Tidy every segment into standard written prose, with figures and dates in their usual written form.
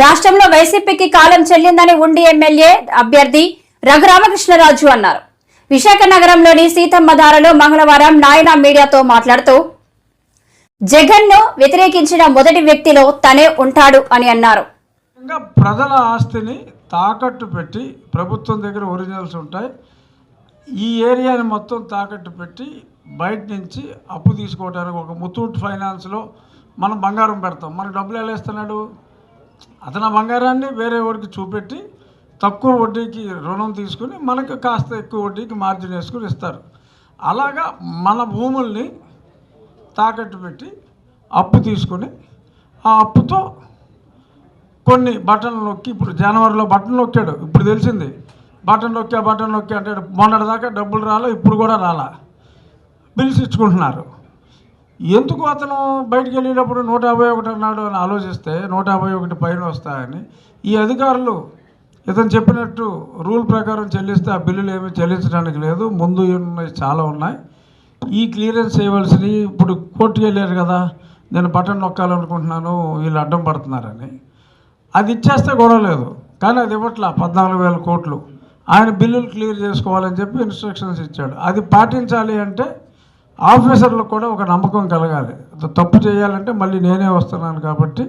రాష్ట్రంలో వైసీపీకి కాలం చెల్లిందని ఉండి ఎమ్మెల్యే అభ్యర్థి రఘురామకృష్ణరాజు అన్నారు. విశాఖ నగరంలోని సీతమ్మధారలో మంగళవారం నాయన మీడియాతో మాట్లాడుతూ జగన్ ను వ్యతిరేకించిన మొదటి వ్యక్తిలో తనే ఉంటాడు అని అన్నారు. ప్రజల ఆస్తిని తాకట్టు పెట్టి ప్రభుత్వం దగ్గర ఒరిజినల్స్ ఉంటాయి. ఈ ఏరియాని మొత్తం తాకట్టు పెట్టి బయట నుంచి అప్పు తీసుకోవడానికి ఒక ముత్తూట్ ఫైనాన్స్లో మనం బంగారం పెడతాం. మనకు డబ్బులు ఎలా ఇస్తున్నాడు? అతను బంగారాన్ని వేరే వాడికి చూపెట్టి తక్కువ వడ్డీకి రుణం తీసుకుని మనకు కాస్త ఎక్కువ వడ్డీకి మార్జిన్ వేసుకుని ఇస్తారు. అలాగా మన భూముల్ని తాకట్టు పెట్టి అప్పు తీసుకొని ఆ అప్పుతో కొన్ని బటన్లు నొక్కి, ఇప్పుడు జనవరిలో బటన్ నొక్కాడు, ఇప్పుడు తెలిసింది బటన్ నొక్కి అంటే మొన్నటిదాకా డబ్బులు రాలా, ఇప్పుడు కూడా రాలా, బిల్స్ ఇచ్చుకుంటున్నారు. ఎందుకు అతను బయటికి వెళ్ళేటప్పుడు 151 అన్నాడు అని ఆలోచిస్తే 151 పైన వస్తాయని ఈ అధికారులు ఇతను చెప్పినట్టు రూల్ ప్రకారం చెల్లిస్తే ఆ బిల్లులు ఏమీ చెల్లించడానికి లేదు. ముందు ఉన్నాయి, చాలా ఉన్నాయి. ఈ క్లియరెన్స్ చేయవలసినవి ఇప్పుడు కోర్టుకు వెళ్ళారు కదా, నేను బటన్ నొక్కాలనుకుంటున్నాను, వీళ్ళు అడ్డం పడుతున్నారని. అది ఇచ్చేస్తే గొడవ లేదు, కానీ అది ఇవ్వట్లా. 14,000 కోట్లు ఆయన బిల్లులు క్లియర్ చేసుకోవాలని చెప్పి ఇన్స్ట్రక్షన్స్ ఇచ్చాడు. అది పాటించాలి అంటే ఆఫీసర్లకు కూడా ఒక నమ్మకం కలగాలి. తప్పు చేయాలంటే మళ్ళీ నేనే వస్తున్నాను కాబట్టి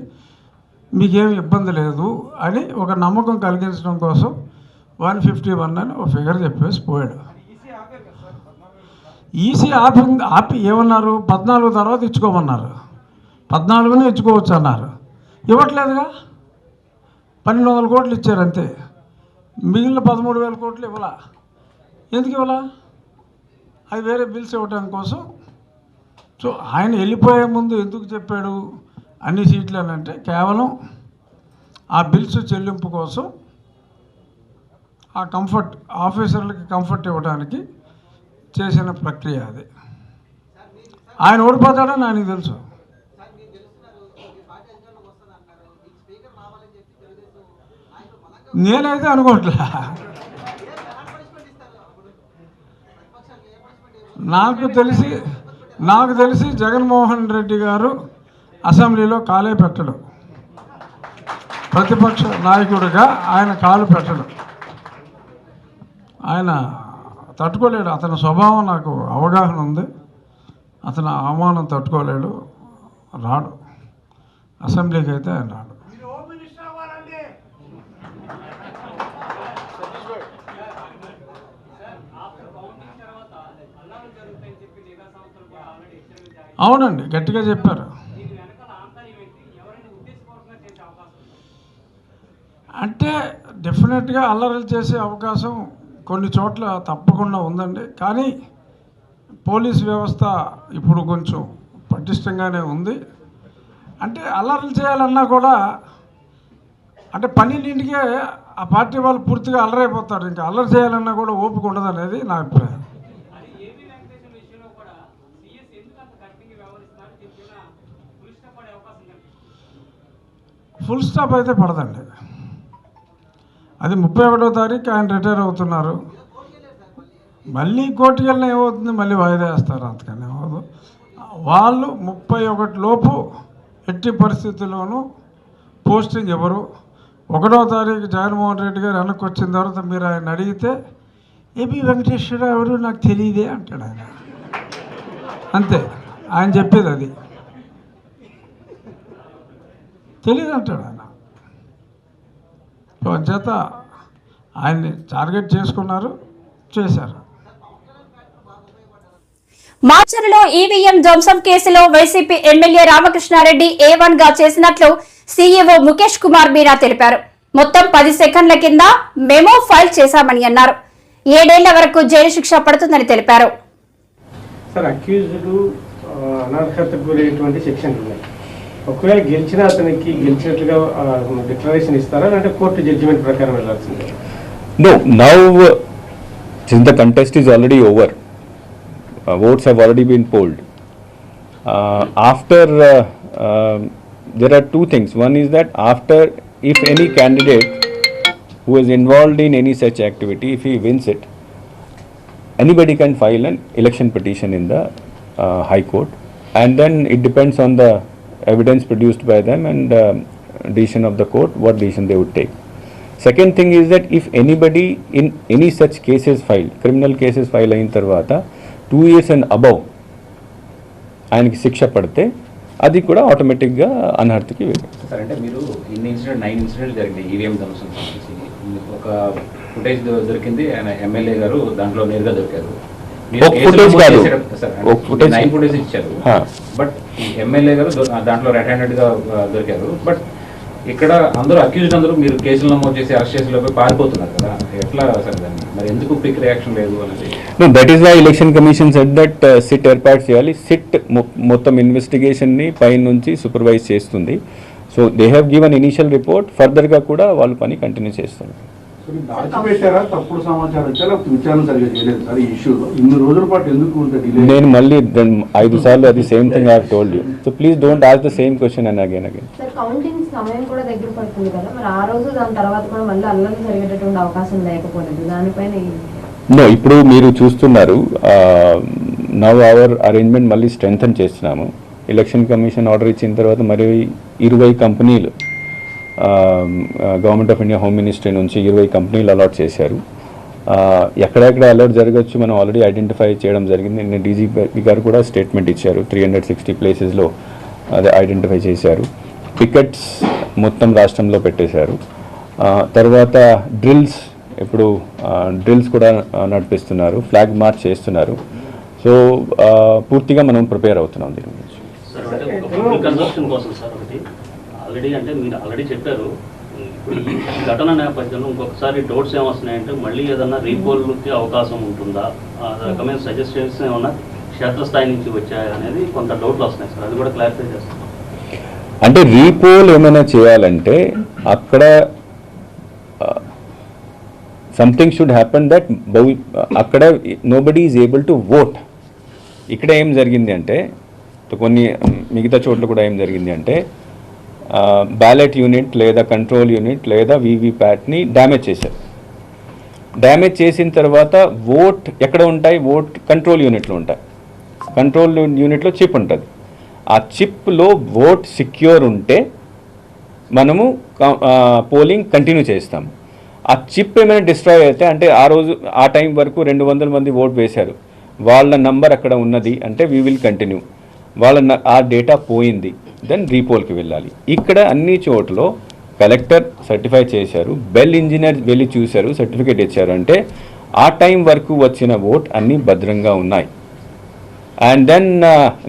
మీకేమి ఇబ్బంది లేదు అని ఒక నమ్మకం కలిగించడం కోసం 151 అని ఒక ఫిగర్ చెప్పేసి పోయాడు. ఈసీ ఆపి ఏమన్నారు? 14 తర్వాత ఇచ్చుకోమన్నారు. 14నే ఇచ్చుకోవచ్చు అన్నారు. ఇవ్వట్లేదుగా, 1200 కోట్లు ఇచ్చారు అంతే. మిగిలిన 13,000 కోట్లు ఇవ్వాలా. ఎందుకు ఇవ్వాలా? అది వేరే బిల్స్ ఇవ్వడం కోసం. సో ఆయన వెళ్ళిపోయే ముందు ఎందుకు చెప్పాడు అన్ని సీట్లు అని అంటే కేవలం ఆ బిల్స్ చెల్లింపు కోసం, ఆ కంఫర్ట్ ఆఫీసర్లకి కంఫర్ట్ ఇవ్వడానికి చేసిన ప్రక్రియ అది. ఆయన ఓడిపోతాడని ఆయనకు తెలుసు. నేనైతే అనుకోవట్లే. నాకు తెలిసి జగన్మోహన్ రెడ్డి గారు అసెంబ్లీలో కాలే పెట్టడు. ప్రతిపక్ష నాయకుడిగా ఆయన కాలు పెట్టడు. ఆయన తట్టుకోలేడు. అతని స్వభావం నాకు అవగాహన ఉంది. అతను అవమానం తట్టుకోలేడు, రాడు. అసెంబ్లీకి అయితే ఆయన రాడు. అవునండి, గట్టిగా చెప్పారు. అంటే డెఫినెట్గా అల్లర్లు చేసే అవకాశం కొన్ని చోట్ల తప్పకుండా ఉందండి. కానీ పోలీస్ వ్యవస్థ ఇప్పుడు కొంచెం పటిష్టంగానే ఉంది. అంటే అల్లర్లు చేయాలన్నా కూడా అంటే 12ంటికే ఆ పార్టీ వాళ్ళు పూర్తిగా అల్లరైపోతారు. ఇంకా అల్లరి చేయాలన్నా కూడా ఓపిక ఉండదు అనేది నా అభిప్రాయం. ఫుల్ స్టాప్ అయితే పడదండి. అది 31వ తారీఖు ఆయన రిటైర్ అవుతున్నారు. మళ్ళీ కోర్టుకి వెళ్ళినా ఏమవుతుంది? మళ్ళీ వాయిదా వేస్తారు. అంతకని అవ్వదు. వాళ్ళు 31 లోపు ఎట్టి పరిస్థితుల్లోనూ పోస్టింగ్ ఇవ్వరు. 1వ తారీఖు జగన్మోహన్ రెడ్డి గారు వెనక్కి వచ్చిన తర్వాత మీరు ఆయన అడిగితే ఏపీ వెంకటేశ్వరరావు ఎవరు నాకు తెలియదే అంటాడు ఆయన. అంతే ఆయన చెప్పేది, అది తెలియదు అంటాడు ఆయన. చేత ఆయన్ని టార్గెట్ చేసుకున్నారు, చేశారు. మాచర్లలో ఈవీఎం ధ్వంసం కేసులో వైసీపీ ఎమ్మెల్యే రామకృష్ణారెడ్డి A1 గా చేసినట్లు సీఈఓ ముఖేష్ కుమార్ మీనా తెలిపారు. మొత్తం 10 సెకండ్ల కింద మెమో ఫైల్ చేశామని అన్నారు. 7 ఏళ్ల వరకు జైలు శిక్ష పడుతుందని తెలిపారు. ఒకవేళ గెలిచినా అతనికి గెలిచినట్లుగా డిక్లరేషన్ ఇస్తారా అంటే కోర్టు జడ్జిమెంట్ ప్రకారం వెళ్ళాల్సిందే? No, now since the contest is already over, votes have already been polled. There are two things. One is that if any candidate who is involved in any such activity, if he wins it, anybody can file an election petition in the High Court, and then it depends on the evidence produced by them, and decision of the court, what decision they would take. Second thing is that if anybody in any such cases filed, criminal cases file అయిన తర్వాత 2 years and above ఆయనకి శిక్ష పడితే అది కూడా ఆటోమేటిక్గా అనర్హతకి వెళ్ళి. Sir అంటే మీరు ఇన్ని ఇన్సిడెంట్ 9 ఇన్సిడెంట్స్ జరిగింది ఈవీఎం ధ్వంసం సంబంధించి. ఒక ఫుటేజ్ దొరికింది, ఆయన ఎమ్మెల్యే గారు దాంట్లో నేరుగా దొరికారు. ఒక ఫుటేజ్ కాదు, ఒక ఫుటేజ్ 9 ఫుటేజ్ ఇచ్చారు. బట్ ఎమ్మెల్యే గారు దాంట్లో రెడ్ హ్యాండెడ్ గా దొరికారు. బట్ ఇక్కడ అందరూ అక్యూజ్డ్ అందరూ మీరు కేసులు నమోదు చేసి అరెస్ట్ చేసి లోపల పారిపోతున్నారు కదా, ఎట్లా సార్ దాన్ని మరి ఎందుకు క్విక్ రియాక్షన్ లేదు అనేది? No, that is why election commission said that SIT ఏర్పాటు చేయాలి. సిట్ మొత్తం ఇన్వెస్టిగేషన్ని పై నుంచి సూపర్వైజ్ చేస్తుంది. So they have given initial report, ఫర్దర్గా కూడా వాళ్ళు పని కంటిన్యూ చేస్తారు. దాచిపెట్టారా, తప్పుడు సమాచారం ఇచ్చారా, విచారణ సరిగ్గా చేయలేదు సార్ ఈ ఇష్యూలో? ఇన్ని రోజుల పాటు ఎందుకు డిలే? నేను మళ్ళీ 5 సార్లు అది same thing I have told you. So please don't ask the same question and again. Sir counting సమయం కూడా దగ్గర పడుతుంది కదా, మరి ఆ రోజు దాని తర్వాత కూడా మళ్ళీ అల్లరి జరిగేటటువంటి అవకాశం లేకపోలేదు, దానిపైన నో, ఇప్పుడు మీరు చూస్తున్నారు నవ్ అవర్ అరేంజ్మెంట్ మళ్ళీ స్ట్రెంగ్థన్ చేస్తున్నాము. ఎలక్షన్ కమిషన్ ఆర్డర్ ఇచ్చిన తర్వాత మరి 20 కంపెనీలు government of India home ministry నుంచి 20 కంపెనీలు అలాట్ చేశారు. ఎక్కడెక్కడ అలర్ట్ జరగచ్చు మనం ఆల్రెడీ ఐడెంటిఫై చేయడం జరిగింది. నిన్న డీజీపీ గారు కూడా స్టేట్మెంట్ ఇచ్చారు. 360 ప్లేసెస్లో అదే ఐడెంటిఫై చేశారు. పికెట్స్ మొత్తం రాష్ట్రంలో పెట్టేశారు. తర్వాత డ్రిల్స్, ఇప్పుడు డ్రిల్స్ కూడా నడిపిస్తున్నారు, ఫ్లాగ్ మార్చ్ చేస్తున్నారు. సో పూర్తిగా మనం ప్రిపేర్ అవుతున్నాం దీని గురించి. కన్సెప్షన్ కోసం సార్ ఒకటి ఆల్రెడీ అంటే మీరు ఆల్రెడీ చెప్పారు. ఇప్పుడు ఈ ఘటన నేపథ్యంలో ఇంకొకసారి డౌట్స్ ఏమొస్తున్నాయంటే మళ్ళీ ఏదన్నా రీపోల్కి అవకాశం ఉంటుందా, ఆ రకమైన సజెషన్స్ ఏమన్నా క్షేత్రస్థాయి నుంచి వచ్చాయా అనేది కొంత డౌట్లు వస్తున్నాయి సార్, అది కూడా క్లారిఫై చేస్తాం. అంటే రీపోల్ ఏమైనా చేయాలంటే అక్కడ సంథింగ్ షుడ్ హ్యాపన్ దట్ అక్కడ nobody is able to vote. ఇక్కడ ఏం జరిగింది అంటే కొన్ని మిగతా చోట్ల కూడా ఏం జరిగింది అంటే బ్యాలెట్ యూనిట్ లేదా కంట్రోల్ యూనిట్ లేదా వీవీప్యాట్ని డ్యామేజ్ చేశారు. డ్యామేజ్ చేసిన తర్వాత ఓట్ ఎక్కడ ఉంటాయి? ఓట్ కంట్రోల్ యూనిట్లో ఉంటాయి. కంట్రోల్ యూనిట్లో చిప్ ఉంటుంది. ఆ చిప్లో ఓట్ సిక్యూర్ ఉంటే మనము పోలింగ్ కంటిన్యూ చేస్తాము. ఆ చిప్ ఏమైనా డిస్ట్రాయ్ అయితే అంటే ఆ రోజు ఆ టైం వరకు 200 మంది ఓట్ వేశారు, వాళ్ళ నంబర్ అక్కడ ఉన్నది అంటే వీ విల్ కంటిన్యూ. ఆ డేటా పోయింది, దెన్ రీపోల్కి వెళ్ళాలి. ఇక్కడ అన్ని చోట్ల కలెక్టర్ సర్టిఫై చేశారు, బెల్ ఇంజనీర్ వెళ్ళి చూశారు, సర్టిఫికేట్ ఇచ్చారు. అంటే ఆ టైం వరకు వచ్చిన ఓట్ అన్నీ భద్రంగా ఉన్నాయి. అండ్ దెన్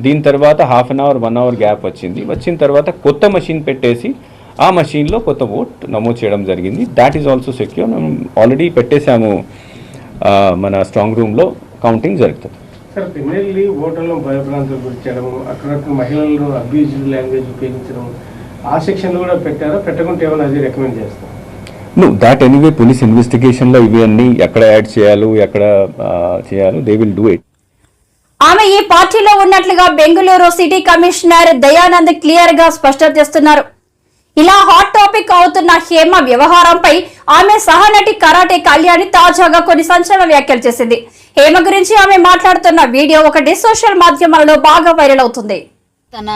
దీని తర్వాత 1/2 అవర్ 1 అవర్ గ్యాప్ వచ్చిన తర్వాత కొత్త మెషిన్ పెట్టేసి ఆ మెషిన్లో కొత్త ఓట్ నమోదు చేయడం జరిగింది. That is also secure. మనం ఆల్రెడీ పెట్టేశాము, మన స్ట్రాంగ్ రూమ్లో కౌంటింగ్ జరుగుతుంది. సార్ పిన్నెల్లి ఓటర్లను భయభ్రాంతులు గురించడం, అక్కడ మహిళలను అబ్యూజివ్ లాంగ్వేజ్ ఉపయోగించడం, ఆ సెక్షన్లో కూడా పెట్టారా? పెట్టకుంటే ఏమైనా అది రికమెండ్ చేస్తాం? నో, దాట్ ఎనీవే పోలీస్ ఇన్వెస్టిగేషన్లో ఇవి అన్నీ ఎక్కడ యాడ్ చేయాలో ఎక్కడ చేయాలో దే విల్ డూ ఇట్. ఆమె ఈ పార్టీలో ఉన్నట్లుగా Bengaluru city commissioner Dayanand clear గా స్పష్టం చేస్తున్నారు. ఇలా హాట్ టాపిక్ అవుతున్న హేమ వ్యవహారంపై ఆమె సహనటి కరాటే కళ్యాణి తాజాగా కొన్ని సంచలన వ్యాఖ్యలు చేసింది. హేమ గురించి ఆమె మాట్లాడుతున్న వీడియో ఒకటి సోషల్ మాధ్యమాలలో బాగా వైరల్ అవుతుంది. తన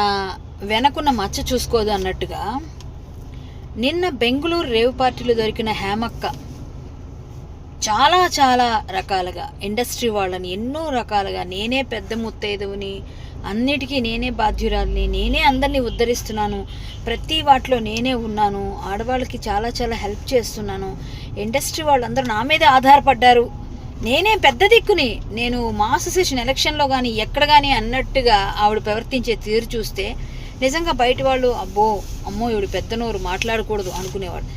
వెనకున్న మచ్చ చూసుకోదు అన్నట్టుగా నిన్న బెంగళూరు రేవ్ పార్టీలో దొరికిన హేమక్క చాలా చాలా రకాలుగా ఇండస్ట్రీ వాళ్ళని ఎన్నో రకాలుగా నేనే పెద్ద ముత్తైదువుని, అన్నిటికీ నేనే బాధ్యురాలిని, నేనే అందరినీ ఉద్ధరిస్తున్నాను, ప్రతి వాటిలో నేనే ఉన్నాను, ఆడవాళ్ళకి చాలా చాలా హెల్ప్ చేస్తున్నాను, ఇండస్ట్రీ వాళ్ళందరూ నా మీదే ఆధారపడ్డారు, నేనే పెద్ద దిక్కుని, నేను మా అసోసియేషన్ ఎలక్షన్లో కానీ ఎక్కడ కానీ అన్నట్టుగా ఆవిడ ప్రవర్తించే తీరు చూస్తే నిజంగా బయట వాళ్ళు అమ్మో ఈవిడ పెద్ద నోరు మాట్లాడకూడదు అనుకునేవాడు.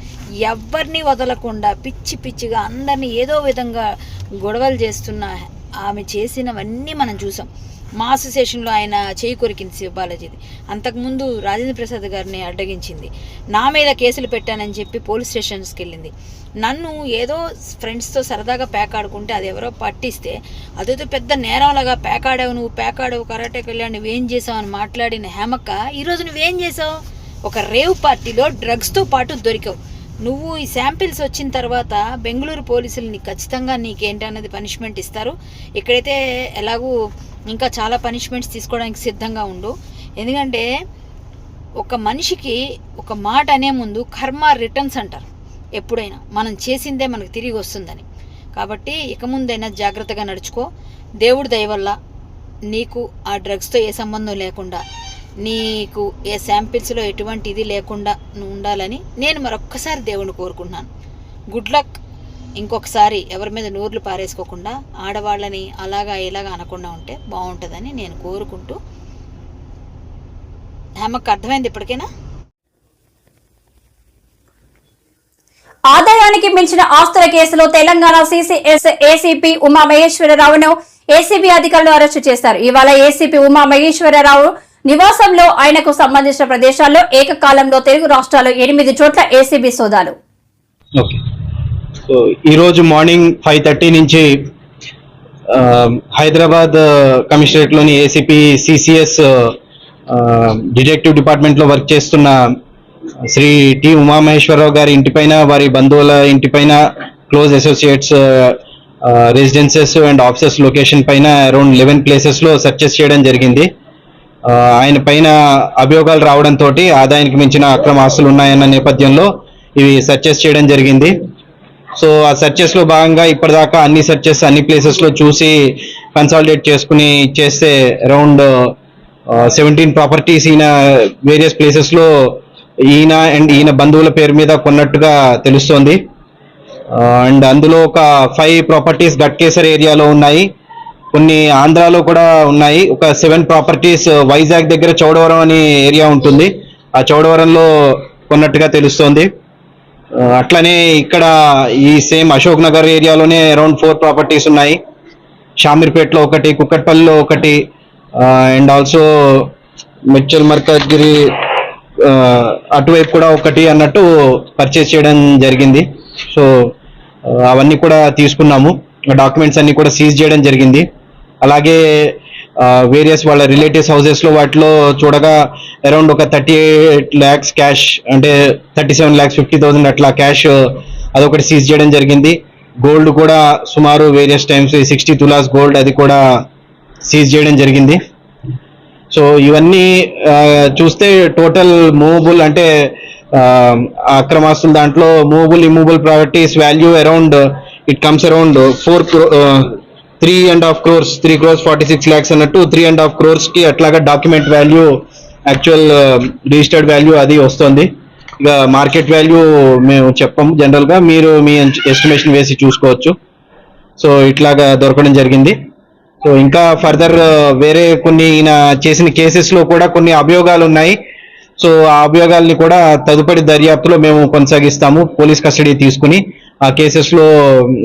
ఎవరిని వదలకుండా పిచ్చి పిచ్చిగా అందరినీ ఏదో విధంగా గొడవలు చేస్తున్న ఆమె చేసినవన్నీ మనం చూసాం. మా అసోసియేషన్లో ఆయన చేయి కొరికింది శివబాలాజీది, అంతకుముందు రాజేంద్ర ప్రసాద్ గారిని అడ్డగించింది, నా మీద కేసులు పెట్టానని చెప్పి పోలీస్ స్టేషన్స్కి వెళ్ళింది, నన్ను ఏదో ఫ్రెండ్స్తో సరదాగా పేకాడుకుంటే అది ఎవరో పట్టిస్తే అదేదో పెద్ద నేరంలాగా నువ్వు పేకాడావు కరాటే కళ్యాణ్ నువ్వేం చేసావు అని మాట్లాడిన హేమక్క ఈరోజు నువ్వేం చేసావు? ఒక రేవ్ పార్టీలో డ్రగ్స్తో పాటు దొరికావు. నువ్వు ఈ శాంపిల్స్ వచ్చిన తర్వాత బెంగళూరు పోలీసులు నీకు ఖచ్చితంగా నీకేంటన్నది పనిష్మెంట్ ఇస్తారు. ఇక్కడైతే ఎలాగూ ఇంకా చాలా పనిష్మెంట్స్ తీసుకోవడానికి సిద్ధంగా ఉండు. ఎందుకంటే ఒక మనిషికి ఒక మాట అనే ముందు కర్మ రిటర్న్స్ అంటారు. ఎప్పుడైనా మనం చేసిందే మనకు తిరిగి వస్తుందని. కాబట్టి ఇక ముందైనా జాగ్రత్తగా నడుచుకో. దేవుడి దయ వల్ల నీకు ఆ డ్రగ్స్తో ఏ సంబంధం లేకుండా, నీకు ఏ శాంపిల్స్లో ఎటువంటి ఇది లేకుండా నువ్వు ఉండాలని నేను మరొక్కసారి దేవుణ్ణి కోరుకుంటున్నాను. Good luck. ఇంకొకసారి ఎవరి మీద నోర్లు పారేసుకోకుండా ఆడవాళ్ళని అలాగా ఇలాగా అనకుండా ఉంటే బాగుంటుందని నేను కోరుకుంటూ, హేమకు అర్థమైంది ఇప్పటికైనా? ఆదాయానికి మించిన ఆస్తుల కేసులో తెలంగాణ సిసిఎస్ ఏసీపీ ఉమా మహేశ్వరరావును ఏసీబీ అధికారులు అరెస్టు చేశారు. ఇవాళ ఏసీపీ ఉమా మహేశ్వరరావు నివాసంలో ఆయనకు సంబంధించిన ప్రదేశాల్లో ఏకకాలంలో తెలుగు రాష్ట్రాల్లో 8 చోట్ల ఏసీబీ సోదాలు. ఓకే, సో ఈరోజు మార్నింగ్ 5:30 నుంచి హైదరాబాద్ కమిషనరేట్లోని ఏసీపీ సిసిఎస్ డిటెక్టివ్ డిపార్ట్మెంట్లో వర్క్ చేస్తున్న శ్రీ టి ఉమామహేశ్వరరావు గారి ఇంటిపైన, వారి బంధువుల ఇంటిపైన, close associates residences and offices location పైన అరౌండ్ 11 ప్లేసెస్లో సెర్చెస్ చేయడం జరిగింది. ఆయన పైన అభియోగాలు రావడంతో ఆదాయానికి మించిన అక్రమ ఆస్తులు ఉన్నాయన్న నేపథ్యంలో ఇవి సెర్చెస్ చేయడం జరిగింది. సో ఆ సెర్చెస్లో భాగంగా ఇప్పటిదాకా అన్ని సెర్చెస్ అన్ని ప్లేసెస్లో చూసి కన్సాలిడేట్ చేసుకుని చేస్తే అరౌండ్ 17 ప్రాపర్టీస్ ఈయన వేరియస్ ప్లేసెస్లో ఈయన అండ్ ఈయన బంధువుల పేరు మీద కొన్నట్టుగా తెలుస్తోంది. అండ్ అందులో ఒక 5 ప్రాపర్టీస్ గట్కేసర్ ఏరియాలో ఉన్నాయి, కొన్ని ఆంధ్రాలో కూడా ఉన్నాయి. ఒక 7 ప్రాపర్టీస్ వైజాగ్ దగ్గర చౌడవరం అనే ఏరియా ఉంటుంది, ఆ చౌడవరంలో కొన్నట్టుగా తెలుస్తోంది. అట్లనే ఇక్కడ ఈ సేమ్ అశోక్ నగర్ ఏరియాలోనే అరౌండ్ 4 ప్రాపర్టీస్ ఉన్నాయి. షామీర్పేటలో ఒకటి, కుక్కట్పల్లిలో ఒకటి, అండ్ ఆల్సో మెడ్చల్ మర్కజ్గిరి అటువైపు కూడా ఒకటి అన్నట్టు పర్చేస్ చేయడం జరిగింది. సో అవన్నీ కూడా తీసుకున్నాము, డాక్యుమెంట్స్ అన్ని కూడా సీజ్ చేయడం జరిగింది. అలాగే వేరియస్ వాళ్ళ రిలేటివ్స్ హౌసెస్లో వాటిలో చూడగా అరౌండ్ ఒక 38 lakhs క్యాష్, అంటే 37,50,000 అట్లా క్యాష్ అదొకటి సీజ్ చేయడం జరిగింది. గోల్డ్ కూడా సుమారు వేరియస్ టైమ్స్ 60 తులాస్ గోల్డ్ అది కూడా సీజ్ చేయడం జరిగింది. సో ఇవన్నీ చూస్తే టోటల్ మూవబుల్ అంటే అక్రమాస్తుల దాంట్లో movable immovable properties value around it comes around 3.5 crores 3.46 crores అన్నట్టు 3.5 crores కి అట్లాగా document value, actual registered value అది వస్తుంది. ఇక మార్కెట్ వాల్యూ మేము చెప్పము, జనరల్ గా మీరు మీ ఎస్టిమేషన్ వేసి చూసుకోవచ్చు. సో ఇట్లాగా దొరకడం జరిగింది. సో ఇంకా ఫర్దర్ వేరే కొన్ని ఈయన చేసిన కేసెస్ లో కూడా కొన్ని అభియోగాలు ఉన్నాయి. సో ఆ అభియోగాల్ని కూడా తదుపరి దర్యాప్తులో మేము కొనసాగిస్తాము, పోలీస్ కస్టడీ తీసుకుని. ఆ కేసెస్ లో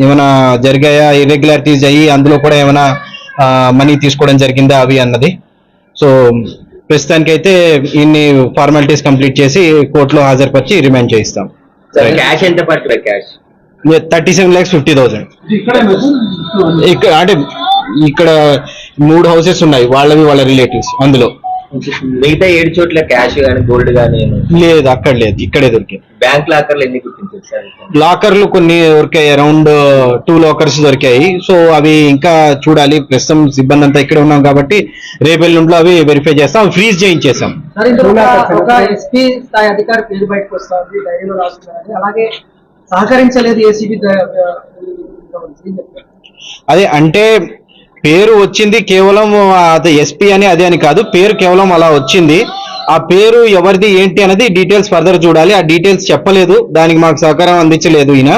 ఏమైనా జరిగాయా, ఇర్రెగ్యులారిటీస్ అయ్యి అందులో కూడా ఏమైనా మనీ తీసుకోవడం జరిగిందా అవి అన్నది. సో ప్రస్తుతానికైతే ఇన్ని ఫార్మాలిటీస్ కంప్లీట్ చేసి కోర్టులో హాజరుపరిచి రిమాండ్ చేయిస్తాం. క్యాష్ ఎంత పడుతుంది? క్యాష్ 37,50,000. ఇక్కడ అంటే ఇక్కడ 3 houses ఉన్నాయి, వాళ్ళవి వాళ్ళ రిలేటివ్స్. అందులో మిగతా 7 చోట్ల క్యాష్ కానీ గోల్డ్ కానీ లేదు, అక్కడ లేదు, ఇక్కడే దొరికాయి. బ్యాంక్ లాకర్లు ఎన్ని గుర్తించారు సార్? లాకర్లు కొన్ని దొరికాయి, అరౌండ్ 2 లాకర్స్ దొరికాయి. సో అవి ఇంకా చూడాలి, ప్రస్తుతం సిబ్బంది అంతా ఇక్కడ ఉన్నాం కాబట్టి రేపెల్లుంట్లో అవి వెరిఫై చేస్తాం, అవి ఫ్రీజ్ చేయించేసాం. ఎస్పీ స్థాయి అధికారి పేరు బయటకు వస్తుంది, డైరీలో రాస్తున్నారు, అలాగే సహకరించలేదు ఏసీబీ. అదే అంటే పేరు వచ్చింది కేవలం ఎస్పీ అని అదే అని కాదు, పేరు కేవలం అలా వచ్చింది. ఆ పేరు ఎవరిది ఏంటి అనేది డీటెయిల్స్ ఫర్దర్ చూడాలి. ఆ డీటెయిల్స్ చెప్పలేదు, దానికి మాకు సహకారం అందించలేదు ఈయన.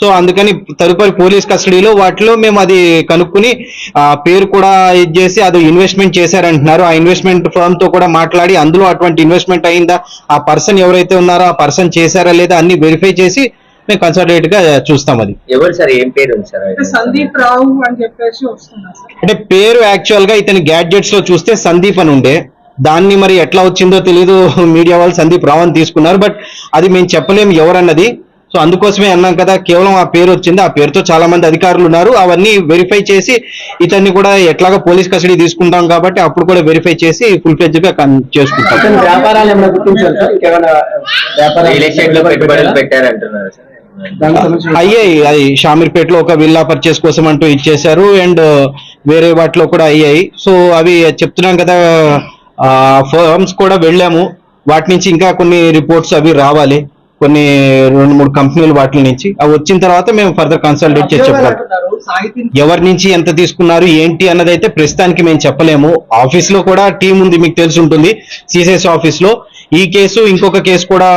సో అందుకని తదుపరి పోలీస్ కస్టడీలో వాటిలో మేము అది కనుక్కుని ఆ పేరు కూడా ఇది చేసి అది ఇన్వెస్ట్మెంట్ చేశారంటున్నారు. ఆ ఇన్వెస్ట్మెంట్ ఫర్మ్ తో కూడా మాట్లాడి అందులో అటువంటి ఇన్వెస్ట్మెంట్ అయిందా, ఆ పర్సన్ ఎవరైతే ఉన్నారో ఆ పర్సన్ చేశారా లేదా అన్ని వెరిఫై చేసి మేము కన్సల్టేట్ గా చూస్తాం. అది ఎవరు సార్, ఏం పేరు సార్? సందీప్ రావు అని చెప్పేసి వస్తున్నారు. అంటే పేరు యాక్చువల్ గా ఇతని గ్యాడ్జెట్స్ లో చూస్తే సందీప్ అని ఉండే, దాన్ని మరి ఎట్లా వచ్చిందో తెలీదు, మీడియా వాళ్ళు సందీప్ రావు అని తీసుకున్నారు. బట్ అది మేము చెప్పలేము ఎవరన్నది. సో అందుకోసమే అన్నాం కదా, కేవలం ఆ పేరు వచ్చింది, ఆ పేరుతో చాలా మంది అధికారులు ఉన్నారు, అవన్నీ వెరిఫై చేసి ఇతన్ని కూడా ఎట్లాగా పోలీస్ కస్టడీ తీసుకుంటాం కాబట్టి అప్పుడు కూడా వెరిఫై చేసి ఫుల్ ఫ్లెడ్జ్ గా చేసుకుంటాం. వ్యాపారాలు ఏమైనా గుర్తించారు సార్? పెట్టారంటున్నారు సార్? అయ్యాయి, అది షామీర్పేటలో ఒక విల్లా పర్చేస్ కోసం అంటూ ఇచ్చేశారు, అండ్ వేరే వాటిలో కూడా అయ్యాయి. సో అవి చెప్తున్నాం కదా, ఫర్మ్స్ కూడా వెళ్ళాము, వాటి నుంచి ఇంకా కొన్ని రిపోర్ట్స్ అవి రావాలి, కొన్ని 2-3 కంపెనీలు వాటి నుంచి అవి వచ్చిన తర్వాత మేము ఫర్దర్ కన్సల్టేట్ చేసి చెప్పగలం. ఎవరి నుంచి ఎంత తీసుకున్నారు ఏంటి అన్నది అయితే ప్రస్తుతానికి మేము చెప్పలేము. ఆఫీస్ లో కూడా టీం ఉంది, మీకు తెలిసి ఉంటుంది. సిసిఎస్ ఆఫీస్ లో ఈ కేసు, ఇంకొక కేసు కూడా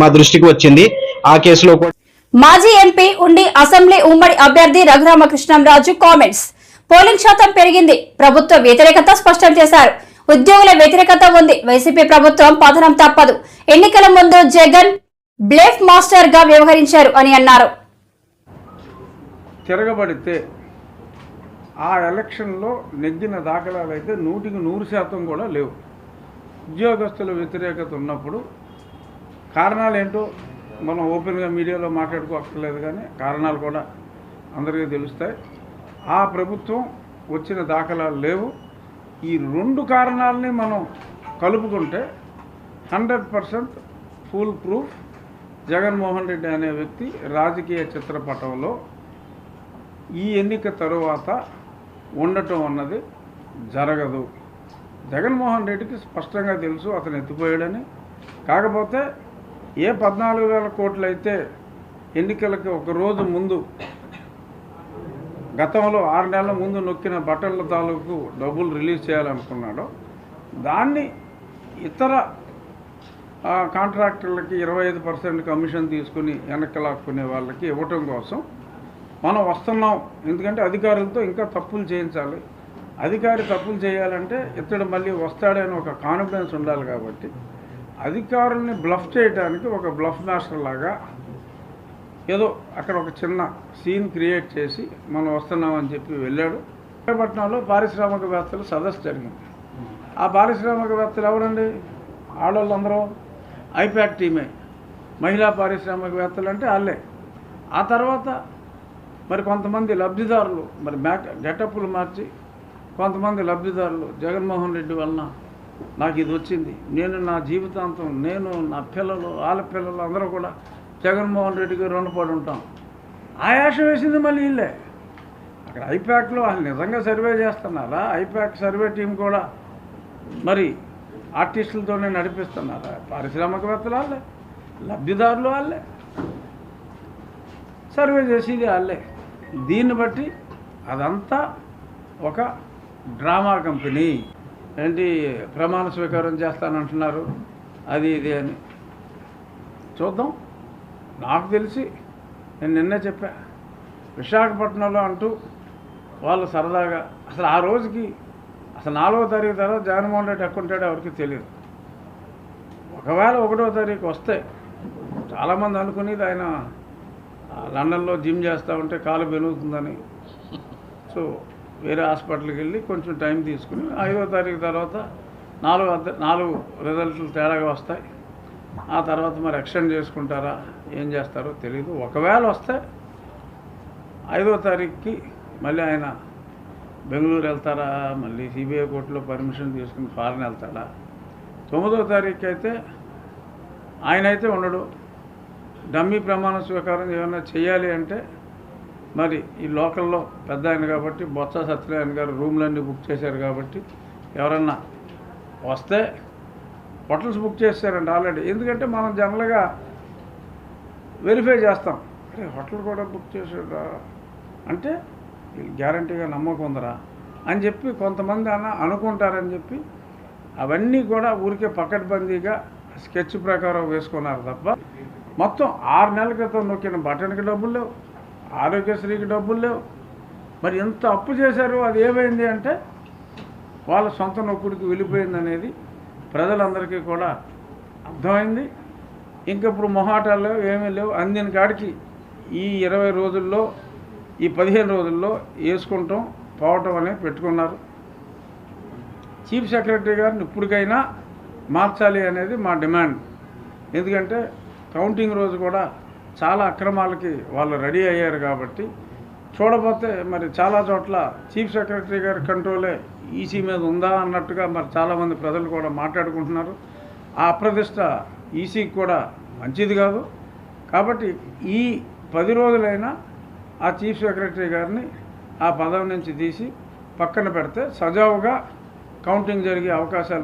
మా దృష్టికి వచ్చింది. ఆ కేసులో కూడా మాజీ ఎంపీ ఉండి అసెంబ్లీ ఉమ్మడి అభ్యర్థి రఘురామకృష్ణంరాజు కామెంట్స్. పోలింగ్ శాతం పెరిగింది, ప్రభుత్వ వ్యతిరేకత స్పష్టం చేశారు. ఉద్యోగుల వ్యతిరేకత ఉంది, వైసీపీ ప్రభుత్వం పతనం తప్పదు. ఎన్నికల ముందు జగన్ బ్లేఫ్ మాస్టర్ గా వ్యవహరించారు అని అన్నారు. తిరగబడితే ఆ ఎలక్షన్లో నెగ్గిన దాఖలాలు అయితే 100% కూడా లేవు. ఉద్యోగస్తుల వ్యతిరేకత ఉన్నప్పుడు కారణాలు ఏంటో మనం ఓపెన్గా మీడియాలో మాట్లాడుకోక్కర్లేదు, కానీ కారణాలు కూడా అందరికీ తెలుస్తాయి. ఆ ప్రభుత్వం వచ్చిన దాఖలాలు లేవు. ఈ 2 కారణాలని మనం కలుపుకుంటే 100% ఫుల్ ప్రూఫ్ జగన్మోహన్ రెడ్డి అనే వ్యక్తి రాజకీయ చిత్రపటంలో ఈ ఎన్నిక తరువాత ఉండటం అన్నది జరగదు. జగన్మోహన్ రెడ్డికి స్పష్టంగా తెలుసు అతను ఎత్తిపోయాడని. కాకపోతే ఏ 14,000 కోట్లు అయితే ఎన్నికలకి ఒక రోజు ముందు, గతంలో 6 నెలల ముందు నొక్కిన బటన్ల తాలూకు డబ్బులు రిలీజ్ చేయాలనుకున్నాడో దాన్ని ఇతర కాంట్రాక్టర్లకి 25% కమిషన్ తీసుకుని వెనక్కి వాళ్ళకి ఇవ్వటం కోసం మనం వస్తున్నాం. ఎందుకంటే అధికారులతో ఇంకా తప్పులు చేయించాలి. అధికారి తప్పులు చేయాలంటే ఇతడు మళ్ళీ వస్తాడని ఒక కాన్ఫిడెన్స్ ఉండాలి. కాబట్టి అధికారుల్ని బ్లఫ్ చేయడానికి ఒక బ్లఫ్ మాస్టర్ లాగా ఏదో అక్కడ ఒక చిన్న సీన్ క్రియేట్ చేసి మనం వస్తున్నామని చెప్పి వెళ్ళాడు. విశాఖపట్నంలో పారిశ్రామికవేత్తలు సదస్సు జరిగింది. ఆ పారిశ్రామికవేత్తలు ఎవరండి? ఆడవాళ్ళందరూ ఐపాక్ టీమే. మహిళా పారిశ్రామికవేత్తలు అంటే వాళ్ళే. ఆ తర్వాత మరి కొంతమంది లబ్ధిదారులు మరి గెటప్పులు మార్చి కొంతమంది లబ్ధిదారులు జగన్మోహన్ రెడ్డి వలన నాకు ఇది వచ్చింది, నేను నా జీవితాంతం, నేను నా పిల్లలు, వాళ్ళ పిల్లలు అందరూ కూడా జగన్మోహన్ రెడ్డికి రుణపడి ఉంటాం. ఆయాసం వేసింది మళ్ళీ వీళ్ళే. అక్కడ ఐపాక్లో వాళ్ళు నిజంగా సర్వే చేస్తున్నారా? ఐపాక్ సర్వే టీం కూడా మరి ఆర్టిస్టులతోనే నడిపిస్తున్నారా? పారిశ్రామికవేత్తలు వాళ్ళే, లబ్ధిదారులు వాళ్ళే, సర్వే చేసేది వాళ్ళే. దీన్ని బట్టి అదంతా ఒక డ్రామా కంపెనీ. ఏంటి ప్రమాణ స్వీకారం చేస్తానంటున్నారు, అది ఇది అని చూద్దాం. నాకు తెలిసి నేను నిన్నే చెప్పా, విశాఖపట్నంలో అంటూ వాళ్ళు సరదాగా అసలు ఆ రోజుకి అసలు 4వ తారీఖు తర్వాత జగన్మోహన్ రెడ్డి ఎక్కుంటాడో ఎవరికి తెలియదు. ఒకవేళ 1వ తారీఖు వస్తే చాలామంది అనుకునేది ఆయన లండన్లో జిమ్ చేస్తూ ఉంటే కాలు బెనుగుతుందని, సో వేరే హాస్పిటల్కి వెళ్ళి కొంచెం టైం తీసుకుని 5వ తారీఖు తర్వాత 4 రిజల్ట్లు తేడాగా వస్తాయి. ఆ తర్వాత మరి ఎక్స్టెండ్ చేసుకుంటారా ఏం చేస్తారో తెలీదు. ఒకవేళ వస్తే 5వ తారీఖుకి మళ్ళీ ఆయన బెంగళూరు వెళ్తారా, మళ్ళీ సిబిఐ కోర్టులో పర్మిషన్ తీసుకుని ఫారెన్ వెళ్తాడా? 9వ తారీఖు అయితే ఆయన అయితే ఉండడు. డమ్మీ ప్రమాణ స్వీకారం ఏమైనా చేయాలి అంటే మరి ఈ లోకల్లో పెద్ద ఆయన కాబట్టి బొత్స సత్యనారాయణ గారు రూమ్లన్నీ బుక్ చేశారు. కాబట్టి ఎవరన్నా వస్తే హోటల్స్ బుక్ చేశారండి ఆల్రెడీ. ఎందుకంటే మనం జనరల్గా వెరిఫై చేస్తాం, అరే హోటల్ కూడా బుక్ చేశారా అంటే వీళ్ళు గ్యారంటీగా నమ్మకం ఉందరా అని చెప్పి కొంతమంది అనుకుంటారని చెప్పి అవన్నీ కూడా ఊరికే పకడ్బందీగా స్కెచ్ ప్రకారం వేసుకున్నారు తప్ప మొత్తం 6 నెలల క్రితం నొక్కిన బటన్కి డబ్బులు లేవు, ఆరోగ్యశ్రీకి డబ్బులు లేవు. మరి ఎంత అప్పు చేశారు, అది ఏమైంది అంటే వాళ్ళ సొంత నొక్కుడికి వెళ్ళిపోయింది అనేది ప్రజలందరికీ కూడా అర్థమైంది. ఇంకప్పుడు మొహాటాలు లేవు, ఏమీ లేవు. అందిన కాడికి ఈ 20 రోజుల్లో, ఈ 15 రోజుల్లో వేసుకుంటాం పోవటం అనేది పెట్టుకున్నారు. చీఫ్ సెక్రటరీ గారిని ఇప్పటికైనా మార్చాలి అనేది మా డిమాండ్. ఎందుకంటే కౌంటింగ్ రోజు కూడా చాలా అక్రమాలకి వాళ్ళు రెడీ అయ్యారు. కాబట్టి చూడబోతే మరి చాలా చోట్ల చీఫ్ సెక్రటరీ గారి కంట్రోలే ఈసీ మీద ఉందా అన్నట్టుగా మరి చాలామంది ప్రజలు కూడా మాట్లాడుకుంటున్నారు. ఆ అప్రతిష్ట ఈసీకి కూడా మంచిది కాదు. కాబట్టి ఈ 10 రోజులైనా ఆ చీఫ్ సెక్రటరీ గారిని ఆ పదవి నుంచి తీసి పక్కన పెడితే సజావుగా కౌంటింగ్ జరిగే అవకాశాలు